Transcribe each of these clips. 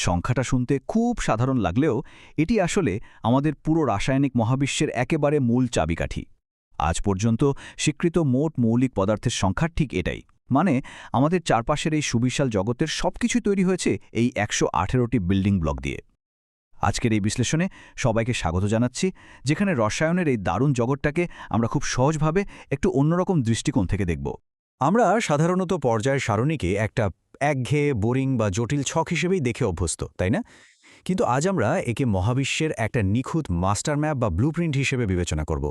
সংখ্যাটা শুনতে খুব সাধারণ লাগলেও এটি আসলে আমাদের পুরো রাসায়নিক মহাবিশ্বের একেবারে মূল চাবিকাঠি। আজ পর্যন্ত স্বীকৃত মোট মৌলিক পদার্থের সংখ্যা ঠিক এটাই, মানে আমাদের চারপাশের এই সুবিশাল জগতের সবকিছু তৈরি হয়েছে এই 118টি বিল্ডিং ব্লক দিয়ে। আজকের এই বিশ্লেষণে সবাইকে স্বাগত জানাচ্ছি, যেখানে রসায়নের এই দারুণ জগৎটাকে আমরা খুব সহজভাবে একটু অন্যরকম দৃষ্টিকোণ থেকে দেখব। আমরা সাধারণত পর্যায় সারণীকে একটা একঘেয়ে, বোরিং বা জটিল ছক হিসেবেই দেখে অভ্যস্ত, তাই না? কিন্তু আজ আমরা একে মহাবিশ্বের একটা নিখুঁত মাস্টার ম্যাপ বা ব্লুপ্রিন্ট হিসেবে বিবেচনা করব।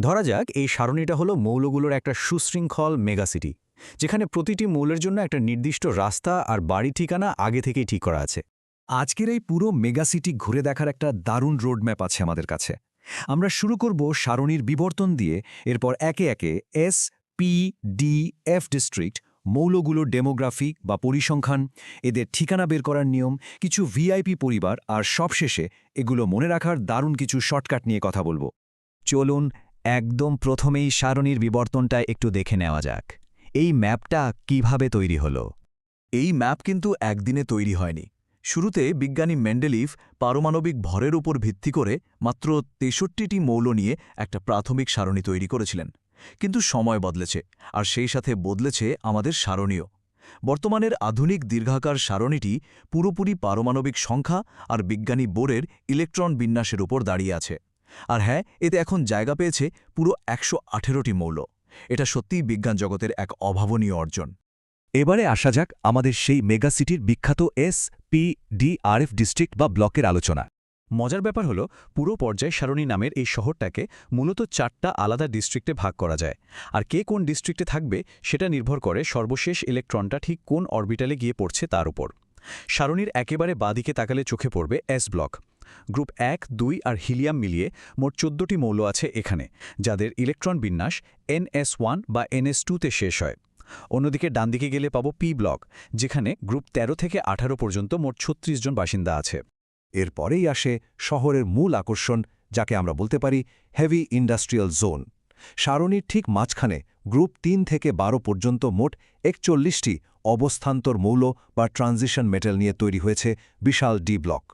ধরা যাক এই সারণীটা হলো মৌলগুলোর একটা সুশৃঙ্খল মেগাসিটি, যেখানে প্রতিটি মৌলের জন্য একটা নির্দিষ্ট রাস্তা আর বাড়ি ঠিকানা আগে থেকেই ঠিক করা আছে। আজকের এই পুরো মেগাসিটি ঘুরে দেখার একটা দারুণ রোডম্যাপ আছে আমাদের কাছে। আমরা শুরু করব সারণীর বিবর্তন দিয়ে, এরপর একে একে S, P, D, F district, মৌলগুলোর ডেমোগ্রাফি বা পরিসংখ্যান, এদের ঠিকানা বের করার নিয়ম, কিছু ভিআইপি পরিবার, আর সবশেষে এগুলো মনে রাখার দারুণ কিছু শর্টকাট নিয়ে কথা বলবো। চলুন একদম প্রথমেই সারণীর বিবর্তনটা একটু দেখে নেওয়া যাক। এই ম্যাপটা কিভাবে তৈরি হলো? এই ম্যাপ কিন্তু একদিনে তৈরি হয়নি। শুরুতে বিজ্ঞানী মেন্ডেলিভ পারমাণবিক ভরের উপর ভিত্তি করে মাত্র 63টি মৌল নিয়ে একটা প্রাথমিক সারণী তৈরি করেছিলেন। কিন্তু সময় বদলেছে, আর সেই সাথে বদলেছে আমাদের সারণীও। বর্তমানের আধুনিক দীর্ঘাকার সারণীটি পুরোপুরি পারমাণবিক সংখ্যা আর বিজ্ঞানী বোরের ইলেকট্রন বিন্যাসের উপর দাঁড়িয়ে আছে। আর হ্যাঁ, এতে এখন জায়গা পেয়েছে পুরো 118টি মৌল। এটা সত্যিই বিজ্ঞান জগতের এক অভাবনীয় অর্জন। এবারে আসা যাক আমাদের সেই মেগাসিটির বিখ্যাত এস, পি, ডি, আর এফ ডিস্ট্রিক্ট বা ব্লকের আলোচনা। মজার ব্যাপার হলো, পুরো পর্যায় সারণী নামের এই শহরটাকে মূলত 4টা আলাদা ডিস্ট্রিক্টে ভাগ করা যায়, আর কে কোন ডিস্ট্রিক্টে থাকবে সেটা নির্ভর করে সর্বশেষ ইলেকট্রনটা ঠিক কোন অরবিটালে গিয়ে পড়ছে তার উপর। সারণীর একেবারে বাঁদিকে তাকালে চোখে পড়বে এস ব্লক। গ্রুপ 1, 2 আর হিলিয়াম মিলিয়ে মোট 14টি মৌল আছে এখানে, যাদের ইলেকট্রন বিন্যাস NS1 বা NS2তে শেষ হয়। অন্যদিকে ডানদিকে গেলে পাবো পি ব্লক, যেখানে গ্রুপ 13 থেকে 18 পর্যন্ত মোট 36 জন বাসিন্দা আছে। এরপরেই আসে শহরের মূল আকর্ষণ, যাকে আমরা বলতে পারি হেভি ইন্ডাস্ট্রিয়াল জোন। সারণীর ঠিক মাঝখানে গ্রুপ 3 থেকে 12 পর্যন্ত মোট 41টি অবস্থান্তর মৌল বা ট্রানজিশন মেটাল নিয়ে তৈরি হয়েছে বিশাল ডি ব্লক।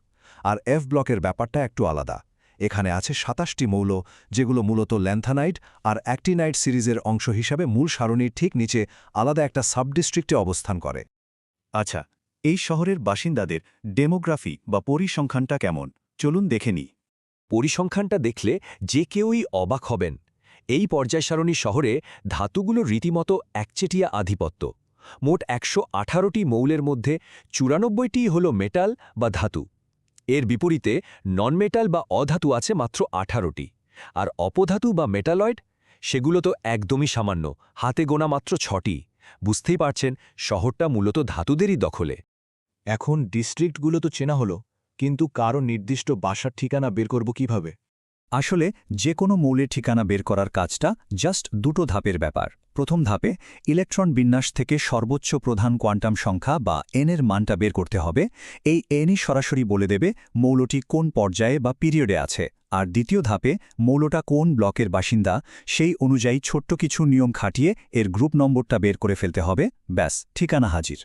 আর এফ ব্লকের ব্যাপারটা একটু আলাদা। এখানে আছে 27টি মৌল, যেগুলো মূলত ল্যান্থানাইট আর অ্যাক্টিনাইট সিরিজের অংশ হিসাবে মূল সারণীর ঠিক নিচে আলাদা একটা সাবডিস্ট্রিক্টে অবস্থান করে। আচ্ছা, এই শহরের বাসিন্দাদের ডেমোগ্রাফি বা পরিসংখ্যানটা কেমন, চলুন দেখে নিই। পরিসংখ্যানটা দেখলে যে কেউই অবাক হবেন। এই পর্যায় সারণী শহরে ধাতুগুলোর রীতিমতো একচেটিয়া আধিপত্য। মোট 118টি মৌলের মধ্যে 94টিই হল মেটাল বা ধাতু। এর বিপরীতে নন মেটাল বা অধাতু আছে মাত্র 18টি। আর অপধাতু বা মেটালয়েড, সেগুলো তো একদমই সামান্য, হাতে গোনা মাত্র 6টি। বুঝতেই পারছেন, শহরটা মূলত ধাতুদেরই দখলে। এখন ডিস্ট্রিক্টগুলো তো চেনা হলো, কিন্তু কারো নির্দিষ্ট বাসার ঠিকানা বের করব কিভাবে? আসলে যে কোনো মৌলের ঠিকানা বের করার কাজটা জাস্ট দুটো ধাপের ব্যাপার। প্রথম ধাপে ইলেকট্রন বিন্যাস থেকে সর্বোচ্চ প্রধান কোয়ান্টাম সংখ্যা বা এনের মানটা বের করতে হবে। এই এনই সরাসরি বলে দেবে মৌলটি কোন পর্যায়ে বা পিরিয়ডে আছে। আর দ্বিতীয় ধাপে মৌলটা কোন ব্লকের বাসিন্দা, সেই অনুযায়ী ছোট্ট কিছু নিয়ম খাটিয়ে এর গ্রুপ নম্বরটা বের করে ফেলতে হবে। ব্যাস, ঠিকানা হাজির।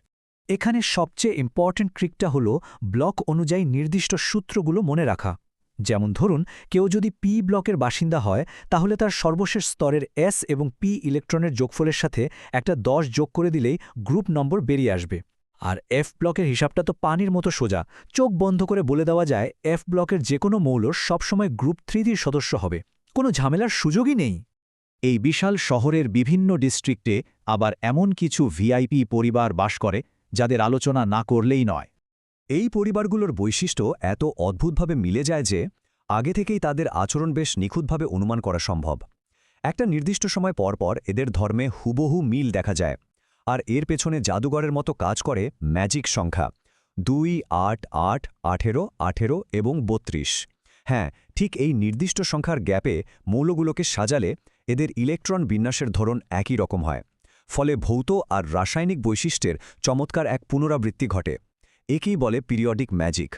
এখানে সবচেয়ে ইম্পর্ট্যান্ট ট্রিকটা হলো ব্লক অনুযায়ী নির্দিষ্ট সূত্রগুলো মনে রাখা। যেমন ধরুন, কেউ যদি পি ব্লকের বাসিন্দা হয়, তাহলে তার সর্বশেষ স্তরের এস এবং পি ইলেকট্রনের যোগফলের সাথে একটা 10 যোগ করে দিলেই গ্রুপ নম্বর বেরিয়ে আসবে। আর এফ ব্লকের হিসাবটা তো পানির মতো সোজা। চোখ বন্ধ করে বলে দেওয়া যায় এফ ব্লকের যে কোনো মৌল সবসময় গ্রুপ 3 সদস্য হবে। কোনো ঝামেলার সুযোগই নেই। এই বিশাল শহরের বিভিন্ন ডিস্ট্রিক্টে আবার এমন কিছু ভিআইপি পরিবার বাস করে, যাদের আলোচনা না করলেই নয়। এই পরিবারগুলোর বৈশিষ্ট্য এত অদ্ভুতভাবে মিলে যায় যে আগে থেকেই তাদের আচরণ বেশ নিখুঁতভাবে অনুমান করা সম্ভব। একটা নির্দিষ্ট সময় পরপর এদের ধর্মে হুবহু মিল দেখা যায়। আর এর পেছনে জাদুঘরের মতো কাজ করে ম্যাজিক সংখ্যা 2, 8, 8, 18, 18 এবং 32। হ্যাঁ, ঠিক এই নির্দিষ্ট সংখ্যার গ্যাপে মৌলগুলোকে সাজালে এদের ইলেকট্রন বিন্যাসের ধরন একই রকম হয়। ফলে ভৌত আর রাসায়নিক বৈশিষ্ট্যের চমৎকার এক পুনরাবৃত্তি ঘটে। একেই বলে পিরিয়ডিক ম্যাজিক।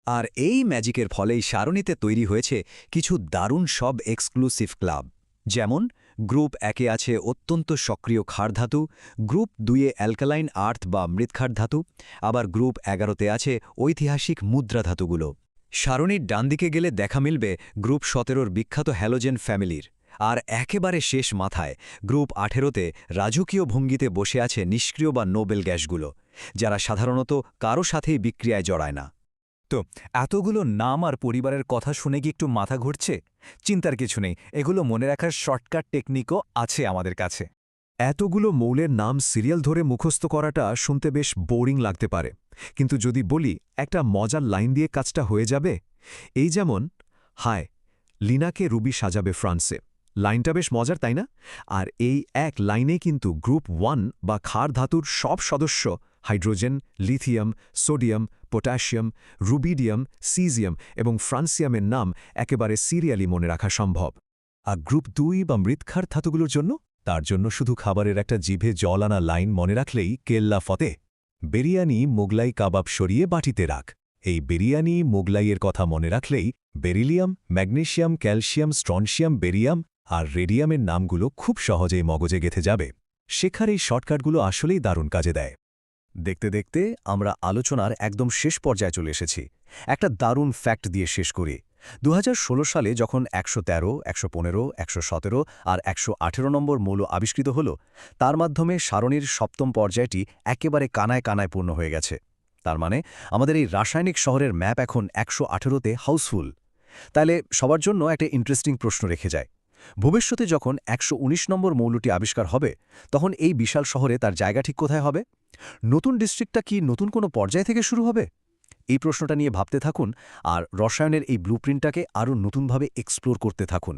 আর এই ম্যাজিকের ফলেই সারণীতে তৈরি হয়েছে কিছু দারুণ সব এক্সক্লুসিভ ক্লাব, যেমন গ্রুপ 1-এ আছে অত্যন্ত সক্রিয় ক্ষার ধাতু, গ্রুপ 2-এ অ্যালকালাইন আর্থ বা মৃৎক্ষার ধাতু, আবার গ্রুপ 11-তে আছে ঐতিহাসিক মুদ্রা ধাতুগুলো। সারণীর ডান দিকে গেলে দেখা মিলবে গ্রুপ 17-র বিখ্যাত হ্যালোজেন ফ্যামিলির, আর একেবারে শেষ মাথায় গ্রুপ 18-তে রাজকীয় ভঙ্গিতে বসে আছে নিষ্ক্রিয় বা নোবেল গ্যাসগুলো, যারা সাধারণত কারো সাথেই বিক্রিয়ায় জড়ায় না। তো এতগুলো নাম আর পরিবারের কথা শুনে কি একটু মাথা ঘুরছে? চিন্তার কিছু নেই, এগুলো মনে রাখার শর্টকাট টেকনিকও আছে আমাদের কাছে। এতগুলো মৌলের নাম সিরিয়াল ধরে মুখস্থ করাটা শুনতে বেশ বোরিং লাগতে পারে, কিন্তু যদি বলি একটা মজার লাইন দিয়ে কাজটা হয়ে যাবে। এই যেমন, হায়, লিনাকে রুবি সাজাবে ফ্রান্সে। লাইনটা বেশ মজার, তাই না? আর এই এক লাইনে কিন্তু গ্রুপ 1 বা ক্ষার ধাতুর সব সদস্য hydrogen, lithium, sodium, potassium, rubidium, caesium এবং ফ্রান্সিয়ামের নাম একেবারে সিরিয়ালি মনে রাখা সম্ভব। আর গ্রুপ 2 বা মৃৎক্ষার ধাতুগুলোর জন্য? তার জন্য শুধু খাবারের একটা জিভে জল আনা লাইন মনে রাখলেই কেল্লা ফতে। বিরিয়ানি মোগলাই কাবাব সরিয়ে বাটিতে রাখ। এই বিরিয়ানি মোগলাইয়ের কথা মনে রাখলেই beryllium, magnesium, calcium, strontium, barium আর রেডিয়ামের নামগুলো খুব সহজেই মগজে গেঁথে যাবে। শেখার এই শর্টকাটগুলো আসলেই দারুণ কাজে দেয়। দেখতে দেখতে আমরা আলোচনার একদম শেষ পর্যায়ে চলে এসেছি। একটা দারুণ ফ্যাক্ট দিয়ে শেষ করি। 2016 সালে যখন 113, 115, 117 আর 118 নম্বর মৌল আবিষ্কৃত হল, তার মাধ্যমে সারণীর সপ্তম পর্যায়টি একেবারে কানায় কানায় পূর্ণ হয়ে গেছে। তার মানে আমাদের এই রাসায়নিক শহরের ম্যাপ এখন 118তে হাউসফুল। তাইলে সবার জন্য একটা ইন্টারেস্টিং প্রশ্ন রেখে যায়। ভবিষ্যতে যখন 119 নম্বর মৌলটি আবিষ্কার হবে, তখন এই বিশাল শহরে তার জায়গা ঠিক কোথায় হবে? নতুন ডিস্ট্রিক্টটা কি নতুন কোনো পর্যায় থেকে শুরু হবে? এই প্রশ্নটা নিয়ে ভাবতে থাকুন আর রসায়নের এই ব্লুপ্রিন্টটাকে আরও নতুনভাবে এক্সপ্লোর করতে থাকুন।